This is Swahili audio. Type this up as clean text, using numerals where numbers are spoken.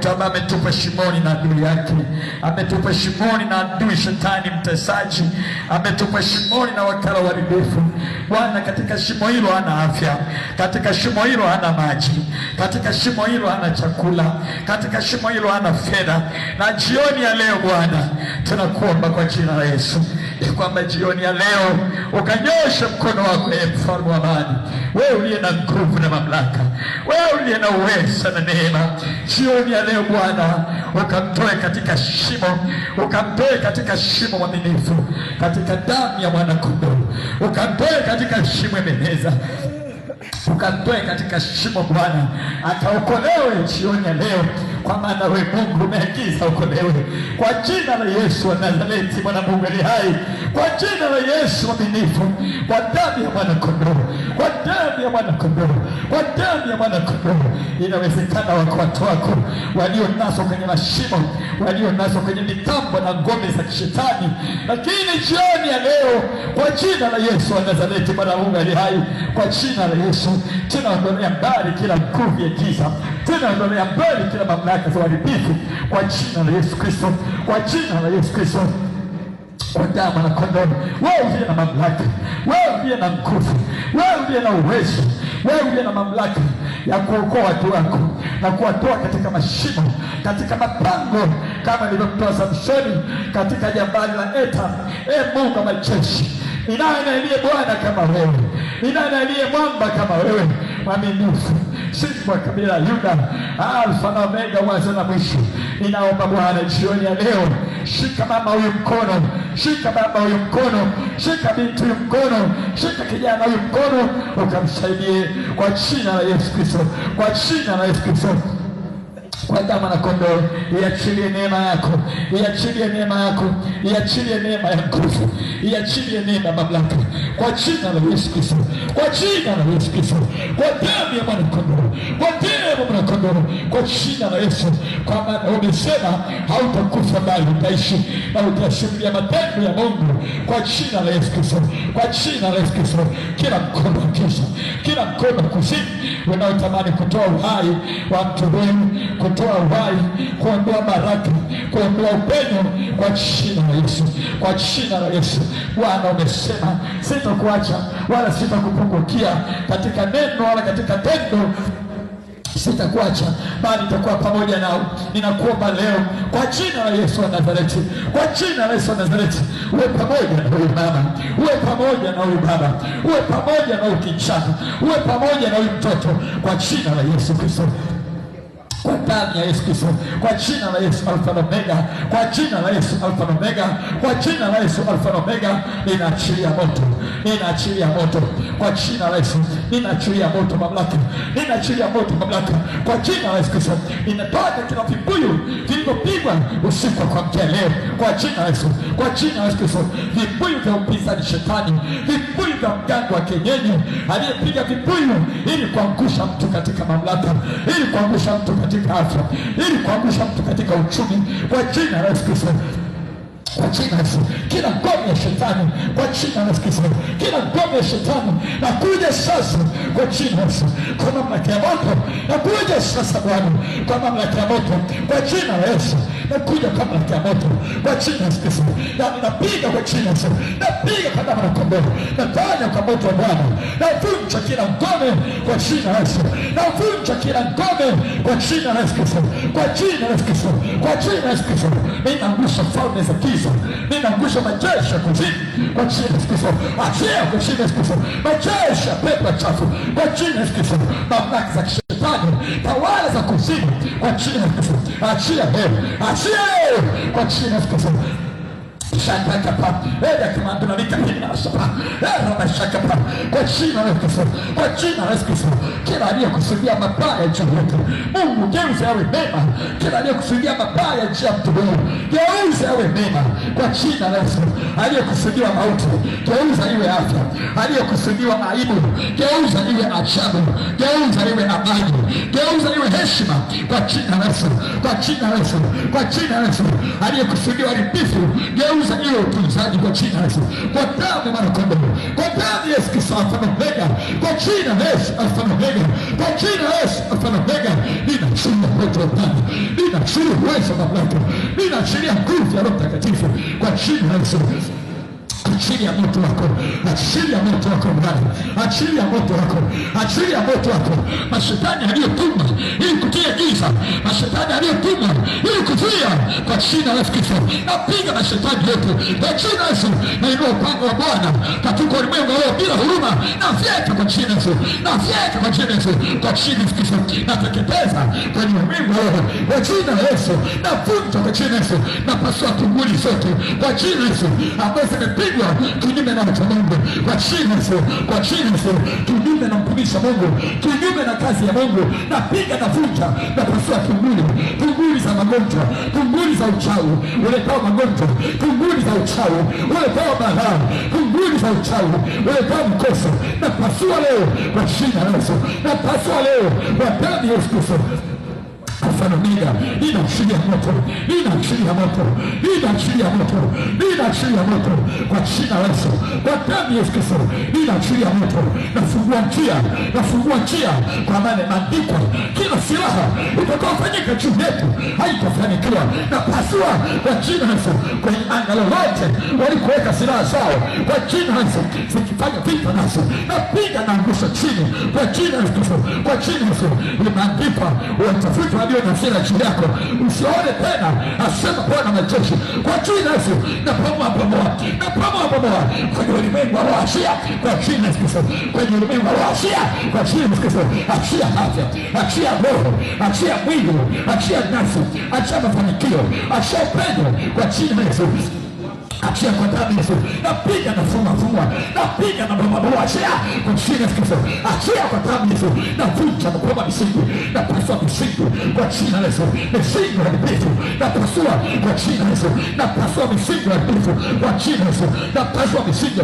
mtu ambaye ametupa shimoni na adui yake, ametupa shimoni na adui shetani mtesaji, ametupa shimoni na wakala waribifu. Bwana, katika shimo hilo hana afya, katika shimo hilo hana maji, katika shimo hilo hana chakula, katika shimo hilo hana fedha. Na jioni ya leo Bwana, tunakuomba kwa jina la Yesu kwamba jioni ya leo ukanyoshe mkono wako, mfalme wa amani, wewe uliye na nguvu na mamlaka, wewe uliye na uwezo na neema. Jioni ya leo Bwana, ukamtoe katika shimo, ukamtoe katika shimo mwaminifu, katika damu ya mwana kondoo, ukamtoe katika shimo Ebeneza, ukamtoe katika shimo Bwana, akaokolewe jioni ya leo, kwa maana wewe Mungu umeagiza okolewe. Kwa jina la Yesu wa Nazareti, mwana Mungu aliye hai, kwa jina la Yesu mwaminifu, kwa damu ya mwana kondoo, kwa damu ya mwana kondoo, kwa damu ya mwana kondoo. Inawezekana watu wako walionaswa kwenye mashimo, walionaswa kwenye mitambo na ngome za kishetani, lakini jioni ya leo kwa jina la Yesu wa Nazareti, mwana Mungu aliye hai, kwa jina la Yesu tunaondolea mbali kila nguvu ya giza, tunaondolea mbali kila mamlaka za uharibifu kwa jina la Yesu Kristo, kwa jina la Yesu Kristo, kwa damu na kondoo. Wewe ndiye na mamlaka, wewe ndiye na nguvu, wewe ndiye na uwezo, wewe ndiye na mamlaka ya kuokoa watu wako na kuwatoa katika mashimo, katika mapango, kama nilivyomtoa Samsoni katika jabali la Eta. Mungu wa majeshi, ni nani aliye Bwana kama wewe? Ni nani aliye mwamba kama wewe? Mwaminifu, Simba wa kabila Yuda, Alfa na Omega, mwanzo na mwisho. Ninaomba Bwana jioni ya leo, shika mama huyu mkono, shika baba huyu mkono, shika binti huyu mkono, shika kijana huyu mkono, ukamsaidie kwa jina la Yesu Kristo, kwa jina la Yesu Kristo, kwa damu na kondoo. Iachilie neema yako, iachilie neema yako, iachilie neema ya nguvu, iachilie neema ya mamlaka kwa jina la Yesu Kristo, kwa jina la Yesu Kristo, kwa damu ya mwana kondoo, kwa damu ya mwana kondoo, kwa jina la Yesu. Kwa maana umesema hautakufa bali utaishi, na utashuhudia matendo ya Mungu kwa jina la Yesu Kristo, kwa jina la Yesu Kristo. Kila mkono wa giza, kila mkono wa kuzimu unaotamani kutoa uhai wa mtu huyu, kutoa uhai, kuondoa baraka, kuondoa upenyo, kwa jina la Yesu, kwa jina la Yesu. Bwana umesema sitakuacha wala sitakupungukia katika neno wala katika tendo, sitakuacha bali nitakuwa pamoja nao. Ninakuomba leo kwa jina la Yesu wa Nazareti, kwa jina la Yesu wa Nazareti, uwe pamoja na huyu mama, uwe pamoja na huyu baba, uwe pamoja na huyu kijana, uwe pamoja na huyu mtoto, kwa jina la Yesu Kristo, kwa damu ya Yesu Kristo, kwa jina la Yesu Alfa na Omega, kwa jina la Yesu Alfa na Omega, kwa jina la Yesu Alfa na Omega. Ninaachilia moto, ninaachilia moto kwa jina la Yesu, ninaachilia moto mamlaka, ninaachilia moto mamlaka kwa jina la Yesu Kristo. Ninatoa kila vibuyu vilivyopigwa usiku kwa mkia leo kwa jina la Yesu, kwa jina la Yesu Kristo. Vibuyu vya upinzani shetani, vibuyu vya mganga wa kienyeji aliyepiga vibuyu ili kuangusha mtu katika mamlaka, ili kuangusha mtu katika afya, ili kuangusha mtu katika uchumi, kwa jina la Yesu Kristo, kwa jina la Yesu. Kila ngome ya shetani kwa jina la Yesu Kristo, kila ngome ya shetani nakuja sasa kwa jina la Yesu, kwa mamlaka ya moto nakuja sasa Bwana, kwa mamlaka ya moto kwa jina la Yesu, nakuja kwa mamlaka ya moto kwa jina la Yesu Kristo. Na ninapiga kwa jina la Yesu, napiga kwa damu na kondoo, nafanya kwa moto wa Bwana, navunja kila ngome kwa jina la Yesu, navunja kila ngome kwa jina la Yesu Kristo, kwa jina la Yesu Kristo, kwa jina la Yesu Kristo. Ninaangusha falme za giza, ninaangusha majeshi ya kuzimu kwa jina la Yesu Kristo. Achia kwa jina la Yesu Kristo majeshi ya pepo chafu kwa jina la Yesu Kristo, mamlaka za kishetani, tawala za kuzimu kwa jina la Yesu Kristo. Achia leo, achia leo kwa jina la Yesu Kristo. Shakapa, kimando na nikapina sapa, mashakapa kwa jina la Yesu, kwa jina la Yesu. Kila aliyekusudia mabaya juu yetu, Mungu geuza yawe mema. Kila aliyekusudia mabaya juu ya mtu huyu, geuza yawe mema kwa jina la Yesu. Aliyekusudia mauti, geuza iwe afya. Aliyekusudiwa aibu, geuza iwe ajabu, geuza iwe amani, geuza iwe heshima kwa jina la Yesu, kwa jina la Yesu, kwa jina la Yesu. Aliyekusudiwa haribifu, geuza nageuza ile utunzaji kwa jina la Yesu, kwa damu ya mwana-kondoo, kwa damu ya Yesu Kristo Alfa na Omega, kwa jina la Yesu Alfa na Omega, kwa jina la Yesu Alfa na Omega. Ninaachilia moto wa Bwana, ninaachilia uwezo wa mamlaka, ninaachilia nguvu ya Roho Mtakatifu kwa jina la Yesu. Achilia moto wako, achilia moto wako Bwana, achilia moto wako, achilia moto wako. Mashetani aliyotumwa ili kutia giza, mashetani aliyotumwa ili kuzuia, kwa jina la Yesu Kristo napiga mashetani yote kwa jina la Yesu. Nainua upanga wa Bwana katika ulimwengu leo bila huruma, na fyeka kwa jina la Yesu, na fyeka kwa jina la Yesu, kwa jina la Yesu Kristo nateketeza kwenye ulimwengu leo kwa jina la Yesu, navunja kwa jina la Yesu, napasua tunguli zote kwa jina la Yesu ambazo zimepigwa kinyume na watu wa Mungu kwa jina la Yesu, kwa jina la Yesu, kinyume na mtumishi wa Mungu, kinyume na kazi ya Mungu, napiga na vunja na pasua tunguli za magonjwa, tunguli za uchawi uletao magonjwa, tunguli za uchawi uletao balaa, tunguli za uchawi uletao mkoso, na pasua leo kwa jina la Yesu, na pasua leo kwa damu ya Yesu Kristo Alfa na Omega. Ninaachilia moto, ninaachilia moto, ninaachilia moto, ninaachilia moto kwa jina la Yesu, kwa damu ya Yesu Kristo ninaachilia moto. Nafungua njia, nafungua njia, kwa maana imeandikwa, kila silaha itakayofanyika juu yetu haitafanikiwa. Napasua kwa jina la Yesu kwenye anga lolote walikuweka silaha zao, kwa jina la Yesu zikifanya vita nasi, napiga na angusha chini kwa jina la Yesu, kwa jina la Yesu. Imeandikwa, watafuta walio na hasira juu yako usione tena, asema Bwana majeshi, kwa jina la Yesu. Napamoa kwenye ulimwengu wa Asia kwa jina la Yesu, kwenye ulimwengu wa Asia kwa jina la Yesu. Achia afya, achia roho, achia mwili, achia nafsi, achia mafanikio, achia upendo kwa jina la Yesu. Achia kwa damu ya Yesu, napiga na funga, napiga na bomoa, achia kwa jina la Yesu. Achia kwa damu ya Yesu, navunja mkoba misingi, napasua misingi kwa jina la Yesu, misingi ya haribifu napasua kwa jina la Yesu, napasua misingi ya haribifu kwa jina la Yesu, napasua misingi